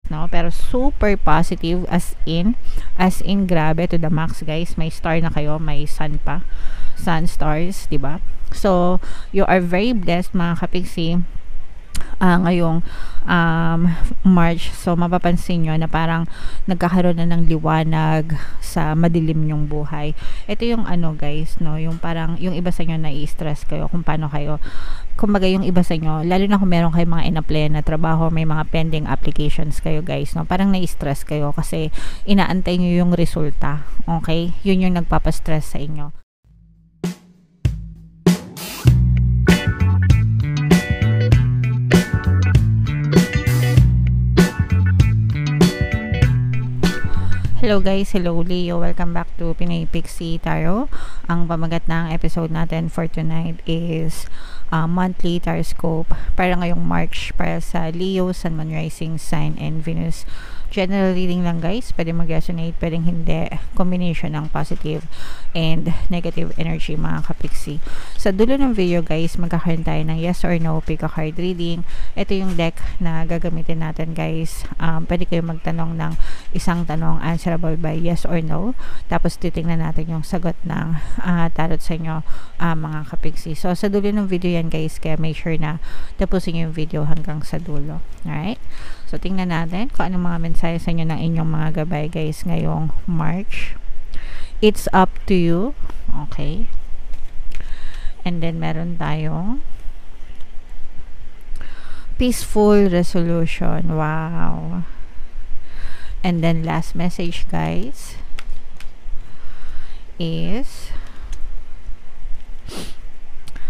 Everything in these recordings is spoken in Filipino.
no? Pero super positive, as in grabe to the max, guys. May star na kayo, may sun pa, sun stars, di ba? So you are very blessed, mga kapiksi, ngayong March. So mapapansin nyo na parang nagkakaroon na ng liwanag sa madilim yung buhay. Ito yung ano, guys, no, yung parang yung iba sa inyo nai-stress kayo kung paano kayo, kumbaga yung iba sa inyo, lalo na kung meron kayo mga in-apply na trabaho, may mga pending applications kayo, guys, no, parang nai-stress kayo kasi inaantay nyo yung resulta. Okay, yun yung nagpapastress sa inyo. Hello guys, hello Leo, welcome back to Pinay Pixie Tarot. Ang pamagat ng episode natin for tonight is monthly taroscope para ngayong March para sa Leo, Sun, Moon, Rising Sign, and Venus. General reading lang, guys, pwede mag-resonate, pwedeng hindi, combination ng positive and negative energy, mga kapiksi. Sa dulo ng video, guys, magkakaroon tayo ng yes or no pick a card reading. Ito yung deck na gagamitin natin, guys. Pwede kayo magtanong ng isang tanong, answerable by yes or no, tapos titingnan natin yung sagot ng tarot sa inyo, mga kapiksi. So sa dulo ng video yan, guys, kaya make sure na tapusin yung video hanggang sa dulo. Alright, so tingnan natin kung anong mga mensahe sa inyo ng inyong mga gabay, guys, ngayong March. It's up to you. Okay, and then meron tayong peaceful resolution. Wow. And then last message, guys, is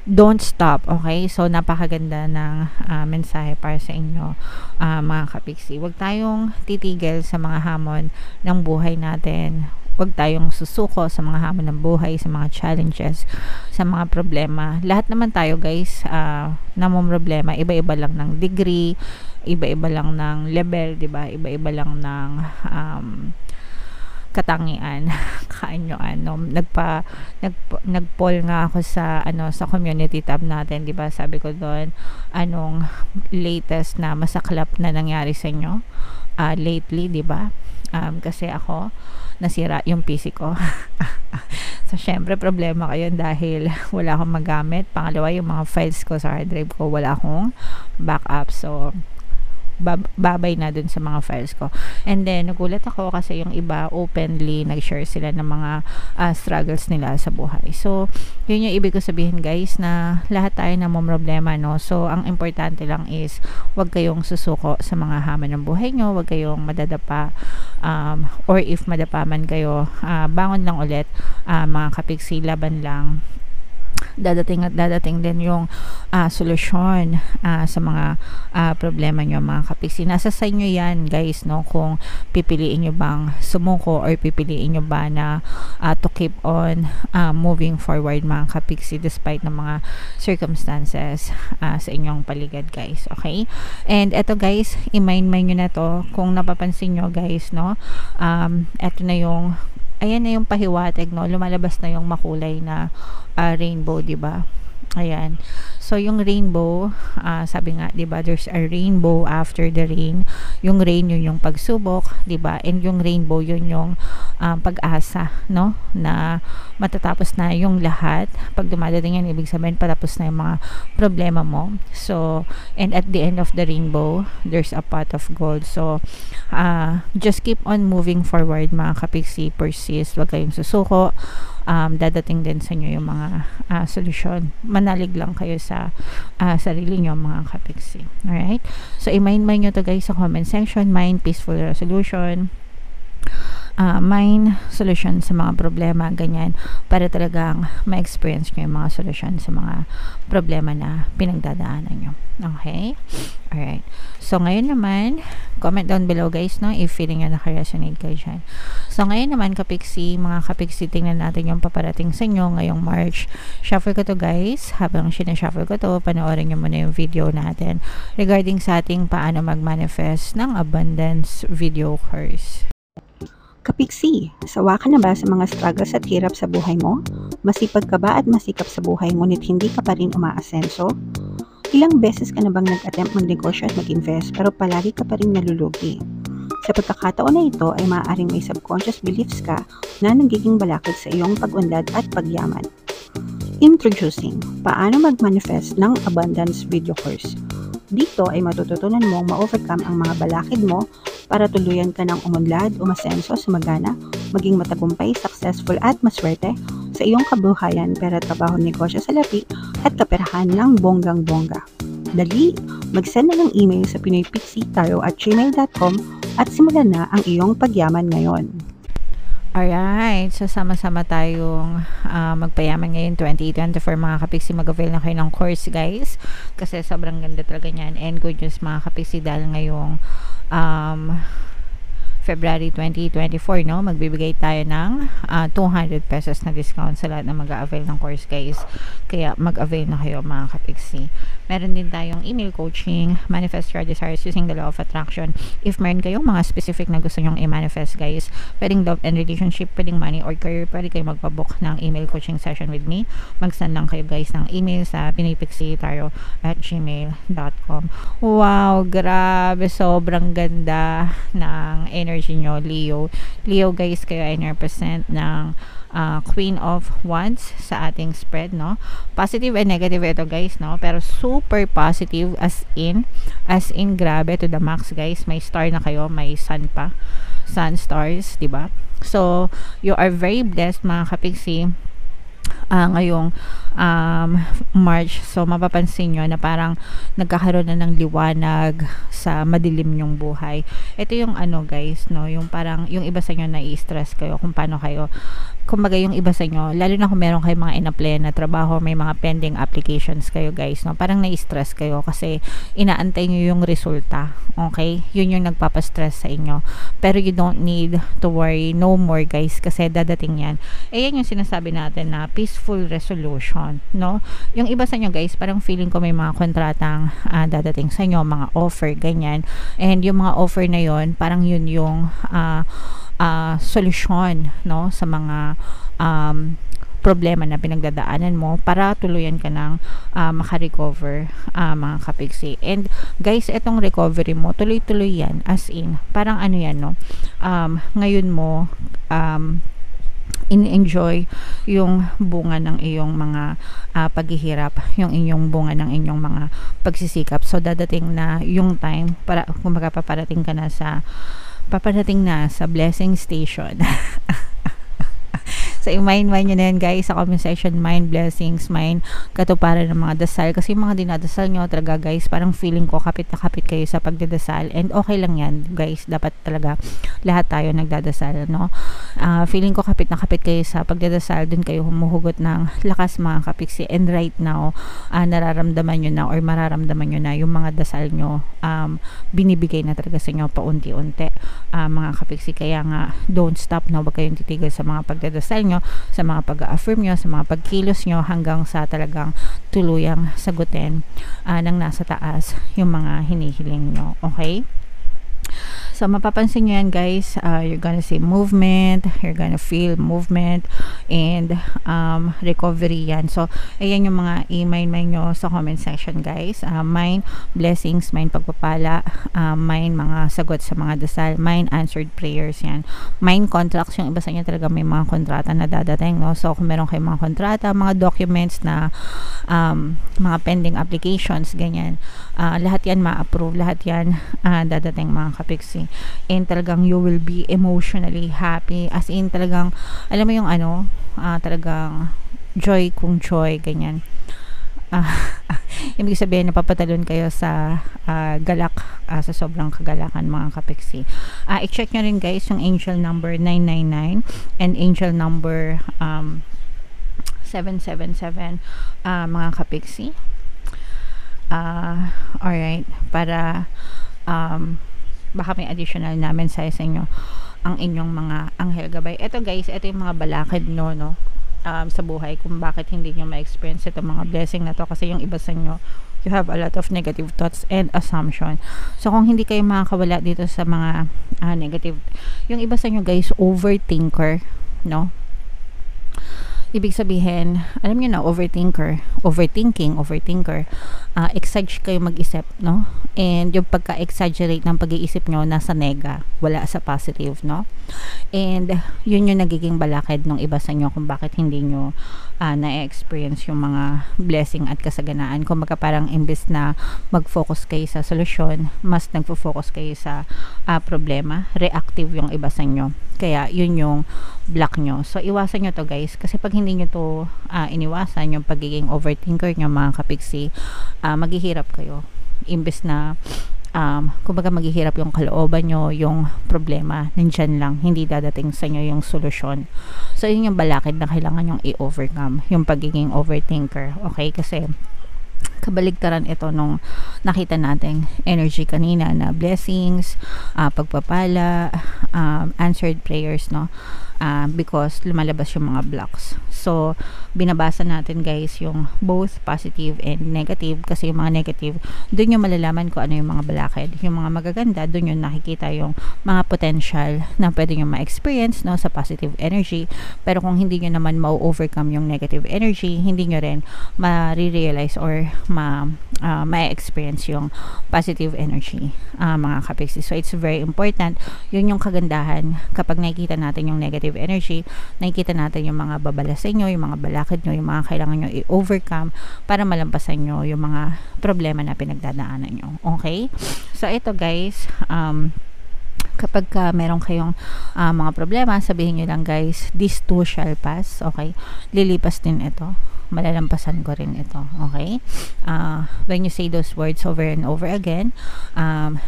don't stop. Okay, so napakaganda ng mensahe para sa inyo, mga kapiksi. Huwag tayong titigil sa mga hamon ng buhay natin. Huwag tayong susuko sa mga hamon ng buhay, sa mga challenges, sa mga problema. Lahat naman tayo, guys, namomroblema. Iba-iba lang ng degree, iba-iba lang ng level, diba? Iba-iba lang ng katangian. Kaanyuan, no? Nag-poll nga ako sa sa community tab natin, 'di ba? Sabi ko doon, anong latest na masaklap na nangyari sa inyo lately, 'di ba? Kasi ako nasira yung PC ko. So syempre problema kayo dahil wala akong magamit. Pangalawa, yung mga files ko sa hard drive ko, wala akong backup. So babay na dun sa mga files ko. And then nagulat ako kasi yung iba openly nag-share sila ng mga struggles nila sa buhay. So yun yung ibig ko sabihin, guys, na lahat tayo na may problema, no? So ang importante lang is wag kayong susuko sa mga hamon ng buhay nyo, wag kayong madadapa, or if madapa man kayo, bangon lang ulit, mga kapiksi, laban lang. Dadating at dadating din yung solusyon sa mga problema nyo, mga kapiksi. Nasa sa inyo yan, guys, no, kung pipiliin nyo bang sumuko or pipiliin nyo ba na to keep on moving forward, mga kapiksi, despite ng mga circumstances sa inyong paligid, guys. Okay, and eto, guys, i-mind nyo na to. Kung napapansin nyo, guys, no, eto na yung, ayan na yung pahiwatig, no, lumalabas na yung makulay na rainbow, diba? Ayan. So yung rainbow, sabi nga, 'di ba, there's a rainbow after the rain. Yung rain, yun yung pagsubok, 'di ba? And yung rainbow, yun yung pag-asa, no? Na matatapos na yung lahat. Pag dumadating yan, ibig sabihin patapos na yung mga problema mo. So, and at the end of the rainbow, there's a pot of gold. So, just keep on moving forward, mga kapiksi. Persist, wag kayong susuko. Dadating din sa inyo yung mga solusyon. Manalig lang kayo sa sarili nyo, mga kapiksi. Alright? So, i-mind nyo to, guys, sa comment section. Mind peaceful resolution. Mind solution sa mga problema, ganyan, para talagang ma-experience nyo yung mga solusyon sa mga problema na pinagdadaanan nyo. Okay? Alright. So, ngayon naman, comment down below, guys, no, if feeling nyo naka-resonate kayo dyan. So, ngayon naman, kapiksi, mga kapiksi, tingnan natin yung paparating sa inyo ngayong March. Shuffle ko to, guys. Habang sinashuffle ko to, panoorin nyo muna yung video natin regarding sa ating paano mag-manifest ng abundance video course. Kapiksi, sawa ka na ba sa mga struggles at hirap sa buhay mo? Masipag ka ba at masikap sa buhay ngunit hindi ka pa rin umaasenso? Ilang beses ka na bang nag-attempt magnegosyo at mag-invest pero palagi ka pa rin nalulugi? Sa pagkakataon na ito ay maaaring may subconscious beliefs ka na nagiging balakid sa iyong pag-unlad at pagyaman. Introducing, paano mag-manifest ng abundance video course. Dito ay matututunan mong ma-overcome ang mga balakid mo para tuluyan ka ng umunlad, umasenso, sumagana, maging matagumpay, successful at maswerte sa iyong kabuhayan, pera, trabaho, negosyo, salapi at kaperahan ng bonggang-bongga. Dali, mag-send na ng email sa pinoypixie@gmail.com at simulan na ang iyong pagyaman ngayon. Alright, so sama-sama tayong magpayaman ngayon 2024 mga kapiksi. Mag-avail na kayo ng course guys kasi sobrang ganda talaga niyan, and good news mga kapiksi dahil ngayong February 2024, no, magbibigay tayo ng 200 pesos na discount sa lahat na mag-a-avail ng course guys, kaya mag-avail na kayo mga kapiksi. Meron din tayong email coaching, manifest your desires using the law of attraction. If meron kayong mga specific na gusto nyong i-manifest guys, pwedeng love and relationship, pwedeng money or career, pwede kayo magpabook ng email coaching session with me. Mag-send lang kayo guys ng email sa pinoypixie@gmail.com. Wow, grabe, sobrang ganda ng energy nyo, Leo. Leo guys, kayo ay represent ng Queen of Wands sa ating spread, no? Positive and negative ito guys, no? Pero super positive as in grabe to the max guys. May star na kayo, may sun pa. Sun, stars, di ba? So, you are very blessed mga kapiksi ngayong March. So mapapansin nyo na parang nagkakaroon na ng liwanag sa madilim yung buhay. Ito yung ano guys, no, yung parang yung iba sa inyo na-i-stress kayo kung paano kayo, kumbaga yung iba sa inyo, lalo na kung meron kayo mga in-apply na trabaho, may mga pending applications kayo guys, no, parang na-i-stress kayo kasi inaantay nyo yung resulta. Okay, yun yung nagpapastress sa inyo, pero you don't need to worry no more guys kasi dadating yan. Yan yung sinasabi natin na peaceful resolution, no? Yung iba sa inyo guys, parang feeling ko may mga kontratang dadating sa inyo, mga offer, ganyan, and yung mga offer na yon parang yun yung solusyon, no, sa mga problema na pinagdadaanan mo para tuluyan ka ng makarecover mga kapiksi. And guys, etong recovery mo, tuloy-tuloy yan, as in, parang ano yan, no, ngayon mo in-enjoy yung bunga ng iyong mga paghihirap, yung inyong bunga ng inyong mga pagsisikap. So dadating na yung time para kumbaga paparating na sa blessing station. So, mind nyo na yan guys, sa comment section, mind blessings, mind katuparan ng mga dasal. Kasi yung mga dinadasal nyo talaga guys, parang feeling ko kapit na kapit kayo sa pagdadasal. And okay lang yan guys, dapat talaga lahat tayo nagdadasal, no? Feeling ko kapit na kapit kayo sa pagdadasal, dun kayo humuhugot ng lakas mga kapiksi. And right now, nararamdaman nyo na or mararamdaman nyo na yung mga dasal nyo binibigay na talaga sa inyo paunti-unti mga kapiksi. Kaya nga, don't stop, no? Huwag kayong titigil sa mga pagdadasal nyo, sa mga pag-affirm nyo, sa mga pagkilos nyo, hanggang sa talagang tuluyang sagutin ng nasa taas yung mga hinihiling nyo. Okay? So mapapansin nyo yan guys, you're gonna see movement, you're gonna feel movement and recovery yan. So ayan yung mga i-mind nyo sa comment section guys. Mind blessings, mind pagpapala, mind mga sagot sa mga dasal, mind answered prayers yan. Mind contracts, yung iba sa inyo talaga may mga kontrata na dadating, no? So kung meron kayong mga kontrata, mga documents na mga pending applications, ganyan, lahat yan ma-approve, lahat yan dadating mga kapiksi. And talagang you will be emotionally happy, as in talagang alam mo yung ano, talagang joy kung joy, ganyan. Ibig sabihin napapatalon kayo sa galak, sa sobrang kagalakan mga kapiksi. I-check nyo rin guys yung angel number 999 and angel number 777 mga kapiksi. Alright, para baka may additional na mensahe sa inyo ang inyong mga anghel gabay. Ito guys, ito yung mga balakid no, sa buhay kung bakit hindi nyo ma-experience itong mga blessing na to, kasi yung iba sa inyo, you have a lot of negative thoughts and assumption. So kung hindi kayo makakawala dito sa mga negative, yung iba sa inyo guys, overthinker, no? Ibig sabihin, alam niyo na, overthinking, exage kayo mag-isip, no? And yung pagka-exaggerate ng pag-iisip nyo, nasa nega, wala sa positive, no? And yun yung nagiging balakid ng iba sa inyo kung bakit hindi nyo na-experience yung mga blessing at kasaganaan. Kung baka parang imbes na mag-focus kayo sa solusyon, mas nagfo-focus kayo sa problema, reactive yung iba sa inyo. Kaya yun yung block nyo. So iwasan nyo to guys, kasi pag hindi nyo to iniwasan, yung pagiging overthinker nyo mga kapiksi, maghihirap kayo. Imbes na kumbaga maghihirap yung kalooban nyo, yung problema nandyan lang, hindi dadating sa inyo yung solusyon. So yun yung balakid na kailangan yung i-overcome, yung pagiging overthinker. Okay, kasi kabaligtaran ito nung nakita nating energy kanina na blessings, pagpapala, answered prayers, no? Because lumalabas yung mga blocks. So, binabasa natin guys yung both positive and negative, kasi yung mga negative, dun yung malalaman ko ano yung mga balakid. Yung mga magaganda, dun yung nakikita yung mga potential na pwede nyo ma-experience, no, sa positive energy. Pero kung hindi nyo naman ma-overcome yung negative energy, hindi nyo rin ma-realize or ma-experience yung positive energy, mga kapiksi. So, it's very important. Yun yung kagandahan kapag nakikita natin yung negative energy, nakikita natin yung mga babala sa inyo, yung mga balakid nyo, yung mga kailangan nyo i-overcome para malampasan nyo yung mga problema na pinagdadaanan nyo. Okay? So, ito guys, kapag meron kayong mga problema, sabihin nyo lang guys, this too shall pass. Okay? Lilipas din ito. Malalampasan ko rin ito. Okay? When you say those words over and over again,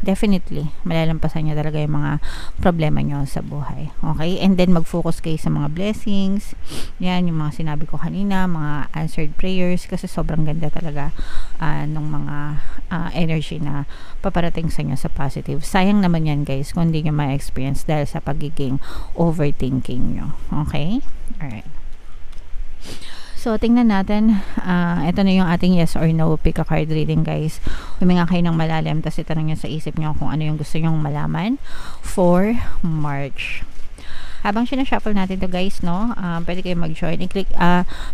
definitely, malalampasan nyo talaga yung mga problema nyo sa buhay. Okay? And then, mag-focus kayo sa mga blessings. Yan, yung mga sinabi ko kanina, mga answered prayers, kasi sobrang ganda talaga ng mga energy na paparating sa inyo sa positive. Sayang naman yan guys kung hindi nyo ma-experience dahil sa pagiging overthinking nyo. Okay? Alright. So, tingnan natin. Ito na yung ating yes or no pick a card reading guys. Huminga kayo ng malalim, tapos itanong nyo sa isip nyo kung ano yung gusto nyong malaman for March. Habang sinashuffle natin to guys, no, pwede kayo mag-join. I-click,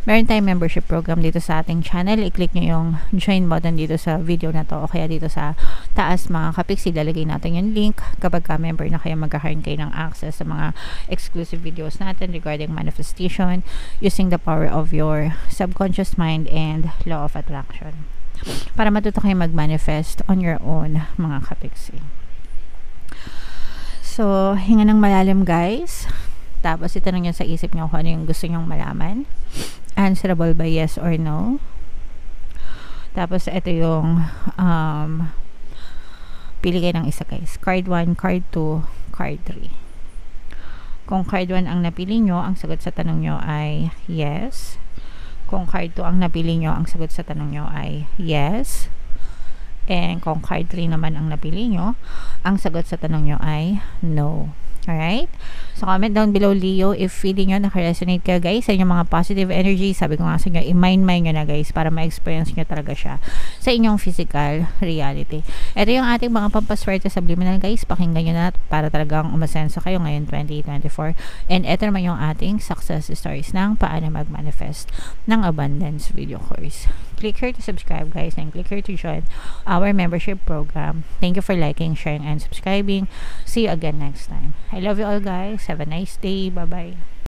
meron tayong membership program dito sa ating channel. I-click nyo yung join button dito sa video na to, o kaya dito sa taas mga kapiksi, lalagay natin yung link. Kapag member na kayo, magkakaroon kayo ng access sa mga exclusive videos natin regarding manifestation, using the power of your subconscious mind and law of attraction, para matuto kayo mag-manifest on your own mga kapiksi. So, hinga ng malalim guys. Tapos, itanong nyo sa isip nyo kung ano yung gusto nyong malaman. Answerable by yes or no. Tapos, ito yung pili kayo ng isa guys. Card 1, card 2, card 3. Kung card 1 ang napili nyo, ang sagot sa tanong nyo ay yes. Kung card 2 ang napili nyo, ang sagot sa tanong nyo ay yes. And kung card 3 naman ang napili nyo, ang sagot sa tanong nyo ay no. Alright? So, comment down below, Leo, if feeling nyo naka-resonate kayo, guys, sa inyong mga positive energy. Sabi ko nga sa inyo, i-mind nyo na, guys, para ma-experience nyo talaga siya sa inyong physical reality. Ito yung ating mga pampaswerte subliminal, guys. Pakinggan nyo na para talagang umasenso kayo ngayon, 2024. And ito naman yung ating success stories ng paano mag-manifest ng abundance video course. Click here to subscribe, guys, and click here to join our membership program. Thank you for liking, sharing, and subscribing. See you again next time. I love you all, guys. Have a nice day. Bye-bye.